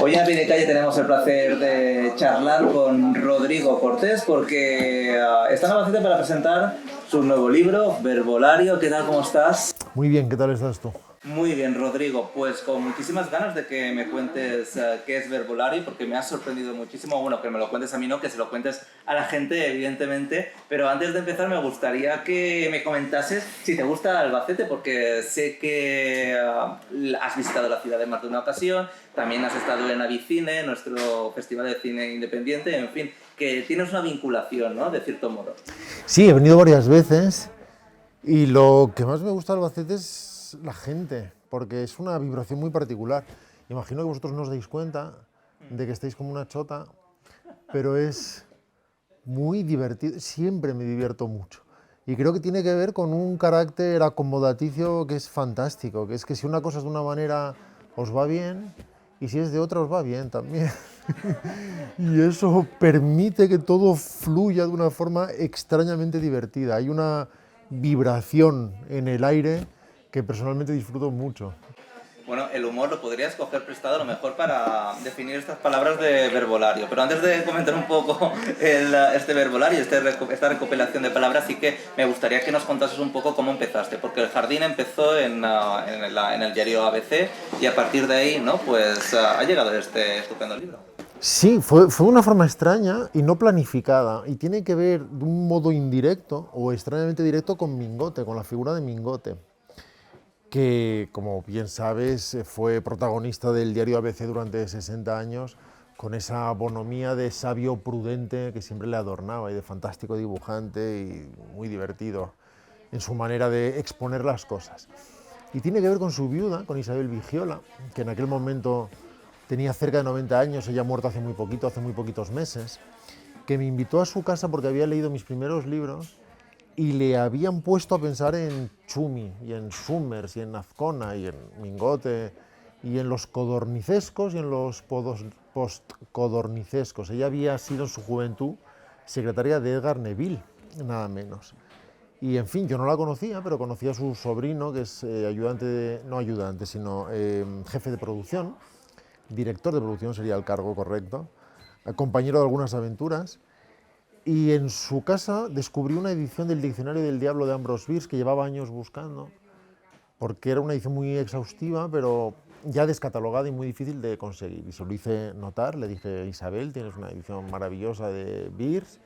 Hoy en Pie de Calle tenemos el placer de charlar con Rodrigo Cortés porque está en Albacete para presentar su nuevo libro, Verbolario. ¿Qué tal? ¿Cómo estás? Muy bien, ¿qué tal estás tú? Muy bien, Rodrigo. Pues con muchísimas ganas de que me cuentes qué es Verbolario, porque me ha sorprendido muchísimo. Bueno, que me lo cuentes a mí, no, que se lo cuentes a la gente, evidentemente. Pero antes de empezar, me gustaría que me comentases si te gusta Albacete, porque sé que has visitado la ciudad en más de una ocasión. También has estado en Avicine, nuestro festival de cine independiente. En fin, que tienes una vinculación, ¿no? De cierto modo. Sí, he venido varias veces y lo que más me gusta de Albacete es la gente, porque es una vibración muy particular. Imagino que vosotros no os dais cuenta de que estáis como una chota, pero es muy divertido, siempre me divierto mucho. Y creo que tiene que ver con un carácter acomodaticio que es fantástico, que es que si una cosa es de una manera os va bien y si es de otra os va bien también. Y eso permite que todo fluya de una forma extrañamente divertida. Hay una vibración en el aire que personalmente disfruto mucho. Bueno, el humor lo podrías coger prestado a lo mejor para definir estas palabras de verbolario. Pero antes de comentar un poco este verbolario, esta recopilación de palabras, sí que me gustaría que nos contases un poco cómo empezaste. Porque El Jardín empezó en el diario ABC y a partir de ahí, ¿no? Pues ha llegado este estupendo libro. Sí, fue una forma extraña y no planificada. Y tiene que ver de un modo indirecto o extrañamente directo con Mingote, con la figura de Mingote, que, como bien sabes, fue protagonista del diario ABC durante 60 años, con esa bonomía de sabio prudente que siempre le adornaba y de fantástico dibujante y muy divertido en su manera de exponer las cosas. Y tiene que ver con su viuda, con Isabel Vigiola, que en aquel momento tenía cerca de 90 años, ella ha muerto hace muy poquito, hace muy poquitos meses, que me invitó a su casa porque había leído mis primeros libros y le habían puesto a pensar en Chumi, y en Summers, y en Azcona, y en Mingote, y en los codornicescos y en los postcodornicescos. Ella había sido en su juventud secretaria de Edgar Neville, nada menos. Y en fin, yo no la conocía, pero conocía a su sobrino, que es no ayudante, sino jefe de producción, director de producción sería el cargo correcto, compañero de algunas aventuras. Y en su casa descubrí una edición del Diccionario del Diablo de Ambrose Bierce que llevaba años buscando, porque era una edición muy exhaustiva, pero ya descatalogada y muy difícil de conseguir. Y se lo hice notar, le dije, Isabel, tienes una edición maravillosa de Bierce,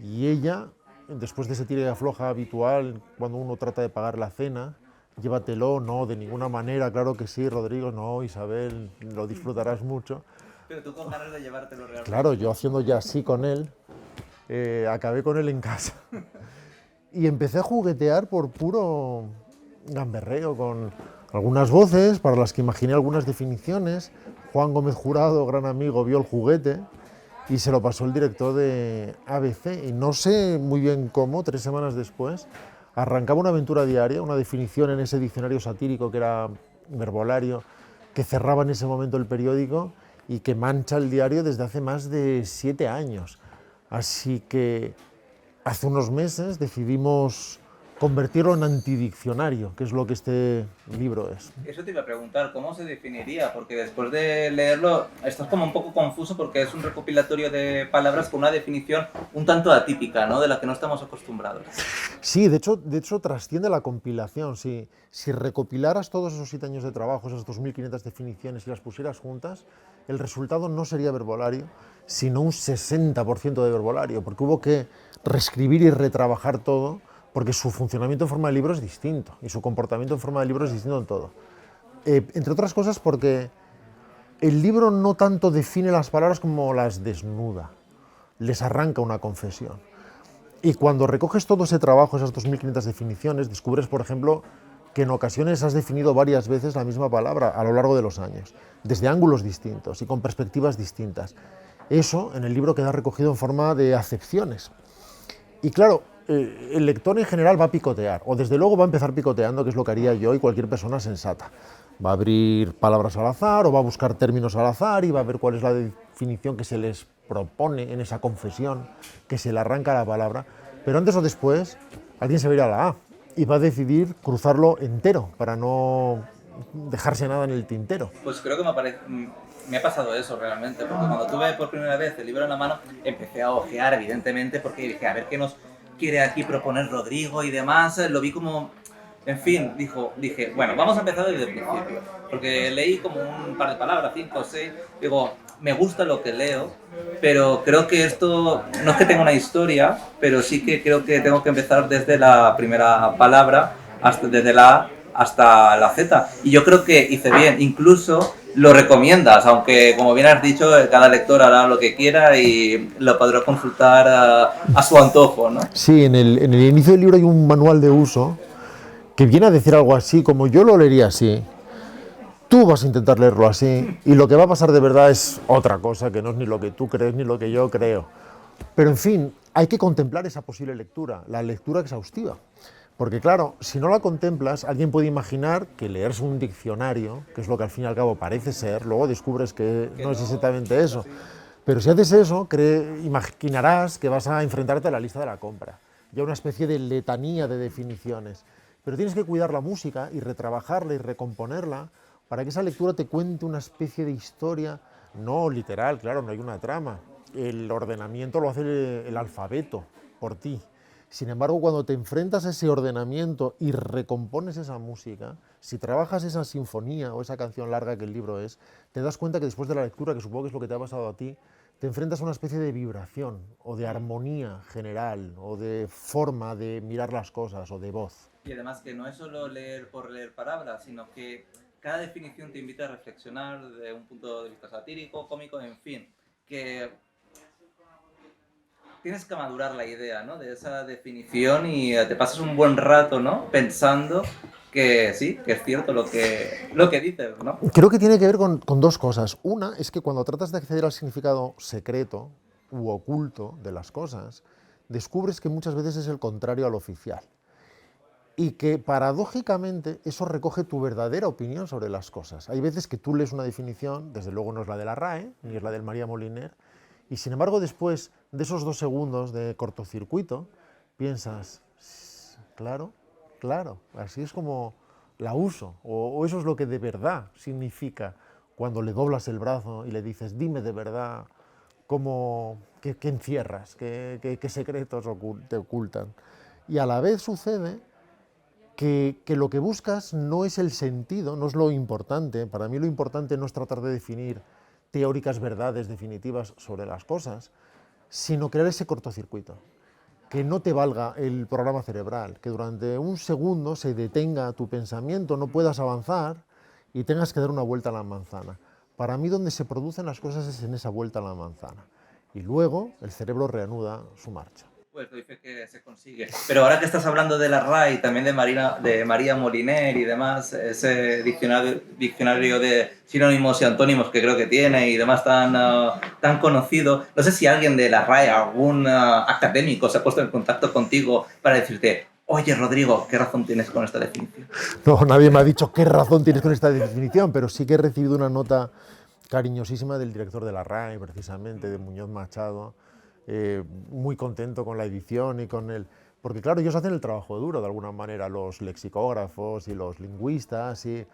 y ella, después de ese tira y afloja habitual, cuando uno trata de pagar la cena, llévatelo, no, de ninguna manera, claro que sí, Rodrigo, no, Isabel, lo disfrutarás mucho. Pero tú con ganas de llevártelo realmente. Claro, yo haciendo ya así con él, acabé con él en casa. Y empecé a juguetear por puro gamberreo, con algunas voces para las que imaginé algunas definiciones. Juan Gómez Jurado, gran amigo, vio el juguete y se lo pasó el director de ABC. Y no sé muy bien cómo, 3 semanas después, arrancaba una aventura diaria, una definición en ese diccionario satírico que era Verbolario, que cerraba en ese momento el periódico y que mancha el diario desde hace más de 7 años. Así que hace unos meses decidimos convertirlo en antidiccionario, que es lo que este libro es. Eso te iba a preguntar, ¿cómo se definiría? Porque después de leerlo estás como un poco confuso porque es un recopilatorio de palabras con una definición un tanto atípica, ¿no? De la que no estamos acostumbrados. Sí, de hecho trasciende la compilación. Si recopilaras todos esos 7 años de trabajo, esas 2.500 definiciones y las pusieras juntas, el resultado no sería verbolario, sino un 60% de verbolario, porque hubo que reescribir y retrabajar todo, porque su funcionamiento en forma de libro es distinto y su comportamiento en forma de libro es distinto en todo. Entre otras cosas porque el libro no tanto define las palabras como las desnuda, les arranca una confesión. Y cuando recoges todo ese trabajo, esas 2.500 definiciones, descubres, por ejemplo, que en ocasiones has definido varias veces la misma palabra a lo largo de los años, desde ángulos distintos y con perspectivas distintas. Eso en el libro queda recogido en forma de acepciones. Y claro, el lector en general va a picotear, o desde luego va a empezar picoteando, que es lo que haría yo y cualquier persona sensata. Va a abrir palabras al azar o va a buscar términos al azar y va a ver cuál es la definición que se les propone en esa confesión, que se le arranca la palabra, pero antes o después alguien se va a ir a la A y va a decidir cruzarlo entero para no dejarse nada en el tintero. Pues creo que me ha pasado eso realmente, porque cuando tuve por primera vez el libro en la mano, empecé a ojear, evidentemente, porque dije, a ver qué nos quiere aquí proponer Rodrigo y demás. Lo vi como, en fin, dije, bueno, vamos a empezar desde el principio, porque leí como un par de palabras, 5 o 6, digo, me gusta lo que leo, pero creo que esto no es que tenga una historia, pero sí que creo que tengo que empezar desde la primera palabra, desde la A hasta la Z. Y yo creo que hice bien, incluso lo recomiendas, aunque como bien has dicho, cada lector hará lo que quiera y lo podrá consultar a su antojo, ¿no? Sí, en el inicio del libro hay un manual de uso que viene a decir algo así, como yo lo leería así. Tú vas a intentar leerlo así y lo que va a pasar de verdad es otra cosa, que no es ni lo que tú crees ni lo que yo creo. Pero en fin, hay que contemplar esa posible lectura, la lectura exhaustiva. Porque claro, si no la contemplas, alguien puede imaginar que leerse un diccionario, que es lo que al fin y al cabo parece ser, luego descubres que no es exactamente eso. Pero si haces eso, imaginarás que vas a enfrentarte a la lista de la compra, ya una especie de letanía de definiciones. Pero tienes que cuidar la música y retrabajarla y recomponerla para que esa lectura te cuente una especie de historia, no literal, claro, no hay una trama. El ordenamiento lo hace el alfabeto por ti. Sin embargo, cuando te enfrentas a ese ordenamiento y recompones esa música, si trabajas esa sinfonía o esa canción larga que el libro es, te das cuenta que después de la lectura, que supongo que es lo que te ha pasado a ti, te enfrentas a una especie de vibración o de armonía general o de forma de mirar las cosas o de voz. Y además que no es solo leer por leer palabras, sino que cada definición te invita a reflexionar de un punto de vista satírico, cómico, en fin, que tienes que madurar la idea, ¿no? De esa definición y te pasas un buen rato, ¿no? Pensando que sí, que es cierto lo que dices, ¿no? Creo que tiene que ver con dos cosas. Una es que cuando tratas de acceder al significado secreto u oculto de las cosas, descubres que muchas veces es el contrario al oficial. Y que paradójicamente eso recoge tu verdadera opinión sobre las cosas. Hay veces que tú lees una definición, desde luego no es la de la RAE, ni es la del María Moliner, y sin embargo después de esos 2 segundos de cortocircuito, piensas, claro, claro, así es como la uso, o eso es lo que de verdad significa cuando le doblas el brazo y le dices, dime de verdad qué encierras, qué secretos te ocultan. Y a la vez sucede que lo que buscas no es el sentido, no es lo importante. Para mí lo importante no es tratar de definir teóricas verdades definitivas sobre las cosas, sino crear ese cortocircuito. Que no te valga el programa cerebral, que durante un segundo se detenga tu pensamiento, no puedas avanzar y tengas que dar una vuelta a la manzana. Para mí donde se producen las cosas es en esa vuelta a la manzana. Y luego el cerebro reanuda su marcha. Pues dice que se consigue. Pero ahora que estás hablando de la RAI, también de María Moliner y demás, ese diccionario de sinónimos y antónimos que creo que tiene y demás tan conocido, no sé si alguien de la RAI, algún académico se ha puesto en contacto contigo para decirte, oye Rodrigo, ¿qué razón tienes con esta definición? No, nadie me ha dicho qué razón tienes con esta definición, pero sí que he recibido una nota cariñosísima del director de la RAI, precisamente, de Muñoz Machado, muy contento con la edición y con el... Porque claro, ellos hacen el trabajo duro, de alguna manera, los lexicógrafos y los lingüistas, y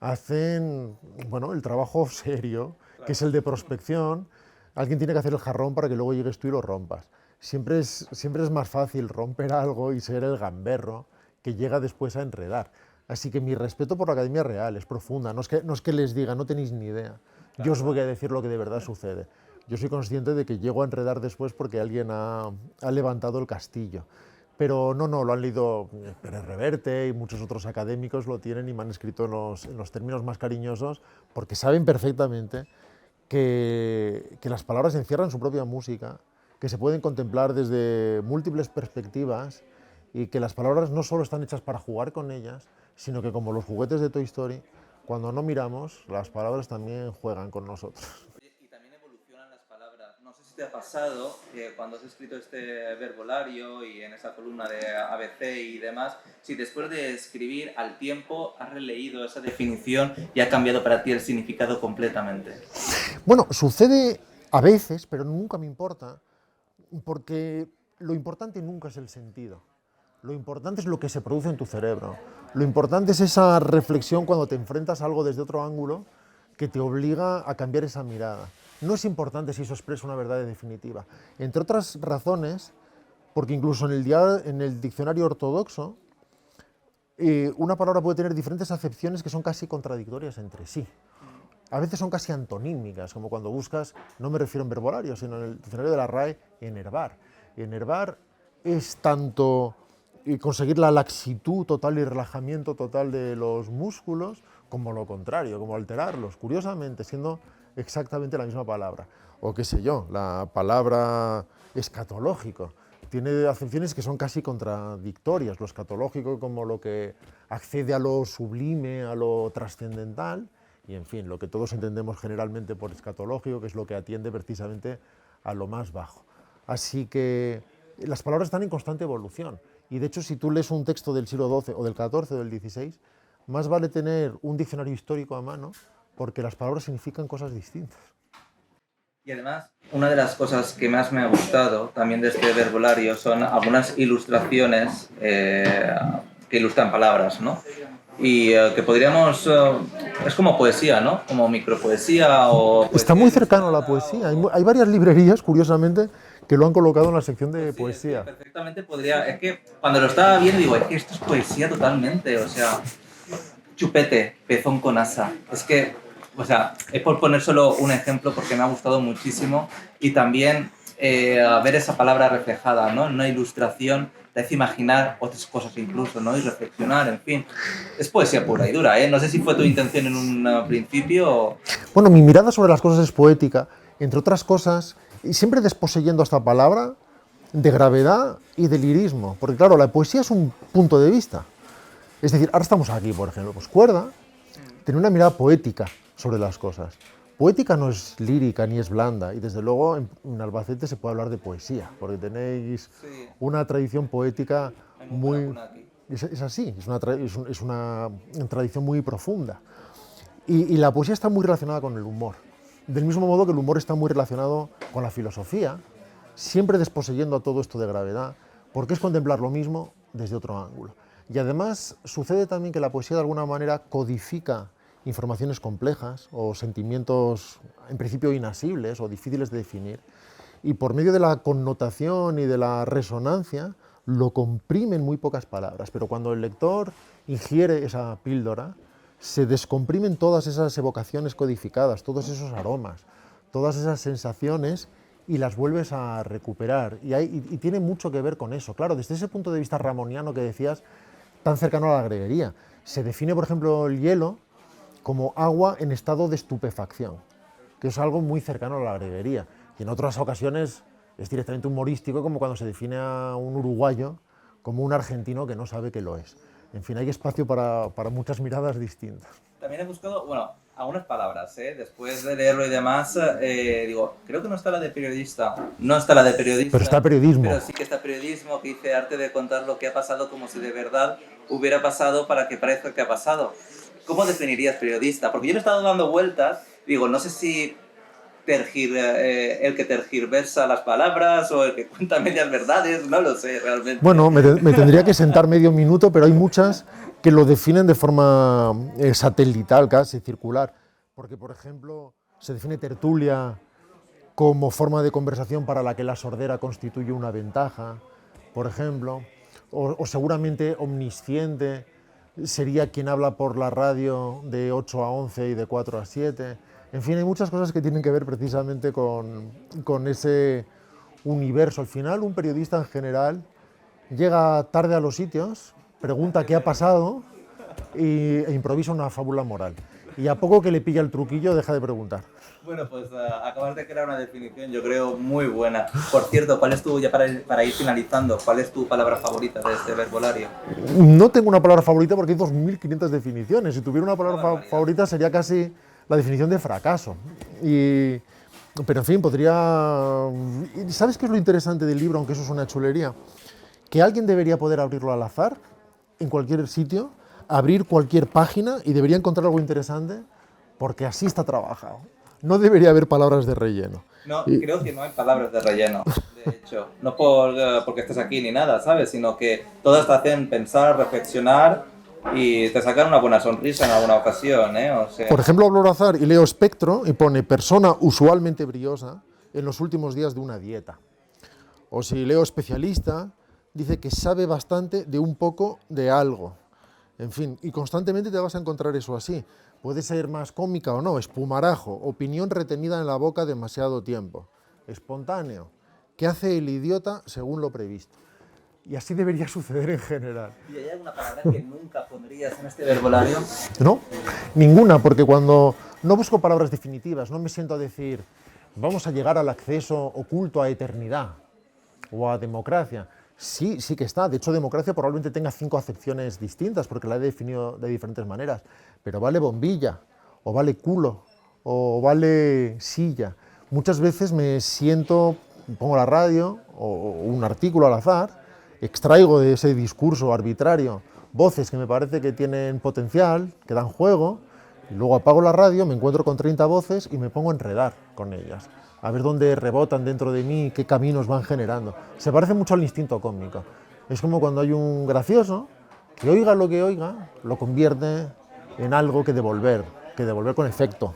hacen, bueno, el trabajo serio, que es el de prospección. Alguien tiene que hacer el jarrón para que luego llegues tú y lo rompas. Siempre es más fácil romper algo y ser el gamberro que llega después a enredar. Así que mi respeto por la Academia Real es profunda, no es que les diga, no tenéis ni idea. Yo os voy a decir lo que de verdad sucede. Yo soy consciente de que llego a enredar después porque alguien ha levantado el castillo. Pero no, lo han leído Pérez Reverte y muchos otros académicos lo tienen y me han escrito en los términos más cariñosos porque saben perfectamente que las palabras encierran su propia música, que se pueden contemplar desde múltiples perspectivas y que las palabras no solo están hechas para jugar con ellas, sino que como los juguetes de Toy Story, cuando no miramos, las palabras también juegan con nosotros. Oye, y también evolucionan las palabras. No sé si te ha pasado que cuando has escrito este verbolario y en esa columna de ABC y demás, si después de escribir al tiempo has releído esa definición y ha cambiado para ti el significado completamente. Bueno, sucede a veces, pero nunca me importa, porque lo importante nunca es el sentido. Lo importante es lo que se produce en tu cerebro. Lo importante es esa reflexión cuando te enfrentas a algo desde otro ángulo que te obliga a cambiar esa mirada. No es importante si eso expresa una verdad definitiva. Entre otras razones, porque incluso en el diccionario ortodoxo, una palabra puede tener diferentes acepciones que son casi contradictorias entre sí. A veces son casi antonímicas, como cuando buscas, no me refiero en verbolario, sino en el diccionario de la RAE, enervar. Enervar es tanto conseguir la laxitud total y relajamiento total de los músculos, como lo contrario, como alterarlos, curiosamente, siendo exactamente la misma palabra. O qué sé yo, la palabra escatológico tiene acepciones que son casi contradictorias, lo escatológico como lo que accede a lo sublime, a lo trascendental, y en fin, lo que todos entendemos generalmente por escatológico, que es lo que atiende precisamente a lo más bajo. Así que las palabras están en constante evolución, y de hecho si tú lees un texto del siglo XII o del XIV o del XVI, más vale tener un diccionario histórico a mano, porque las palabras significan cosas distintas. Y además, una de las cosas que más me ha gustado también de este verbolario son algunas ilustraciones que ilustran palabras, ¿no? Y que podríamos... es como poesía, ¿no? Como micropoesía o... Está muy cercano a la poesía. Hay varias librerías, curiosamente, que lo han colocado en la sección de Pues sí, poesía. es que perfectamente podría... Es que cuando lo estaba viendo digo, es que esto es poesía totalmente, o sea... Chupete, pezón con asa. Es que, o sea, es por poner solo un ejemplo porque me ha gustado muchísimo y también ver esa palabra reflejada, ¿no? En una ilustración te hace imaginar otras cosas incluso, ¿no? Y reflexionar, en fin. Es poesía pura y dura, ¿eh? No sé si fue tu intención en un principio o... Bueno, mi mirada sobre las cosas es poética, entre otras cosas, y siempre desposeyendo esta palabra de gravedad y de lirismo, porque claro, la poesía es un punto de vista. Es decir, ahora estamos aquí, por ejemplo, pues Cuerda tiene una mirada poética sobre las cosas. Poética no es lírica ni es blanda, y desde luego en Albacete se puede hablar de poesía, porque tenéis Sí. una tradición poética Hay muy... laguna aquí. Es así, es una tradición muy profunda. Y la poesía está muy relacionada con el humor. Del mismo modo que el humor está muy relacionado con la filosofía, siempre desposeyendo a todo esto de gravedad, porque es contemplar lo mismo desde otro ángulo. Y además sucede también que la poesía de alguna manera codifica informaciones complejas o sentimientos en principio inasibles o difíciles de definir, y por medio de la connotación y de la resonancia lo comprime en muy pocas palabras, pero cuando el lector ingiere esa píldora, se descomprimen todas esas evocaciones codificadas, todos esos aromas, todas esas sensaciones, y las vuelves a recuperar. Y tiene mucho que ver con eso. Claro, desde ese punto de vista ramoniano que decías, tan cercano a la greguería, se define, por ejemplo, el hielo como agua en estado de estupefacción, que es algo muy cercano a la greguería. Y en otras ocasiones es directamente humorístico, como cuando se define a un uruguayo como un argentino que no sabe que lo es. En fin, hay espacio para muchas miradas distintas. También he buscado, bueno, algunas palabras, ¿eh? Después de leerlo y demás, digo, creo que no está la de periodista. No está la de periodista. Pero está periodismo. Pero sí que está periodismo, que dice arte de contar lo que ha pasado como si de verdad hubiera pasado para que parezca que ha pasado. ¿Cómo definirías periodista? Porque yo le he estado dando vueltas, digo, no sé si el que tergiversa las palabras o el que cuenta medias verdades, no lo sé realmente. Bueno, me tendría que sentar medio minuto, pero hay muchas que lo definen de forma satelital, casi circular. Porque, por ejemplo, se define tertulia como forma de conversación para la que la sordera constituye una ventaja, por ejemplo, o seguramente omnisciente sería quien habla por la radio de 8 a 11 y de 4 a 7. En fin, hay muchas cosas que tienen que ver precisamente con ese universo. Al final, un periodista en general llega tarde a los sitios, pregunta qué ha pasado e improvisa una fábula moral. Y a poco que le pilla el truquillo, deja de preguntar. Bueno, pues acabas de crear una definición, yo creo, muy buena. Por cierto, ¿cuál es tu, ya para ir finalizando, cuál es tu palabra favorita de este verbolario? No tengo una palabra favorita porque hay 2.500 definiciones. Si tuviera una palabra favorita sería casi la definición de fracaso. Pero en fin, podría... ¿Sabes qué es lo interesante del libro, aunque eso es una chulería? Que alguien debería poder abrirlo al azar, en cualquier sitio, abrir cualquier página y debería encontrar algo interesante, porque así está trabajado. no debería haber palabras de relleno. No, creo que no hay palabras de relleno, de hecho. No porque estés aquí ni nada, ¿sabes? Sino que todas te hacen pensar, reflexionar y te sacan una buena sonrisa en alguna ocasión, ¿eh? O sea... Por ejemplo, hablo al azar y leo Espectro y pone persona usualmente briosa en los últimos días de una dieta. O si leo Especialista, dice que sabe bastante de un poco de algo. En fin, y constantemente te vas a encontrar eso así. Puede ser más cómica o no, espumarajo, opinión retenida en la boca demasiado tiempo, espontáneo, ¿qué hace el idiota según lo previsto? Y así debería suceder en general. ¿Y hay alguna palabra que nunca pondrías en este verbolario? No, ninguna, porque cuando no busco palabras definitivas, no me siento a decir, vamos a llegar al acceso oculto a eternidad o a democracia. Sí, sí que está. De hecho, democracia probablemente tenga 5 acepciones distintas, porque la he definido de diferentes maneras. Pero vale bombilla, o vale culo, o vale silla. Muchas veces me siento, pongo la radio, o un artículo al azar, extraigo de ese discurso arbitrario voces que me parece que tienen potencial, que dan juego, y luego apago la radio, me encuentro con 30 voces y me pongo a enredar con ellas, a ver dónde rebotan dentro de mí, qué caminos van generando. Se parece mucho al instinto cómico. Es como cuando hay un gracioso que oiga lo que oiga, lo convierte en algo que devolver con efecto.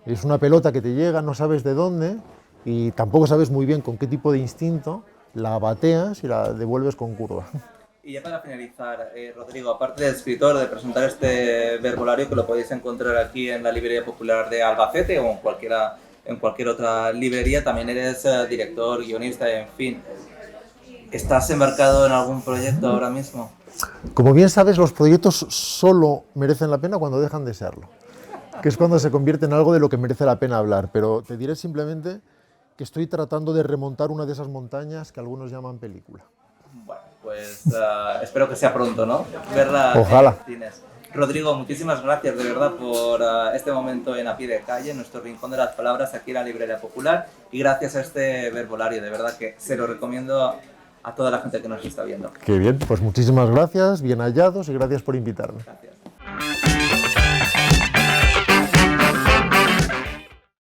Es una pelota que te llega, no sabes de dónde y tampoco sabes muy bien con qué tipo de instinto la bateas y la devuelves con curva. Y ya para finalizar, Rodrigo, aparte de escritor, de presentar este verbolario que lo podéis encontrar aquí en la Librería Popular de Albacete o en cualquier otra librería, también eres director, guionista, en fin. ¿Estás embarcado en algún proyecto ahora mismo? Como bien sabes, los proyectos solo merecen la pena cuando dejan de serlo, que es cuando se convierte en algo de lo que merece la pena hablar, pero te diré simplemente que estoy tratando de remontar una de esas montañas que algunos llaman película. Bueno, pues espero que sea pronto, ¿no? Verla Ojalá. en cines. Rodrigo, muchísimas gracias de verdad por este momento en A Pie de Calle, en nuestro Rincón de las Palabras aquí en la Librería Popular, y gracias a este verbolario, de verdad que se lo recomiendo a toda la gente que nos está viendo. Qué bien, pues muchísimas gracias, bien hallados y gracias por invitarme. Gracias.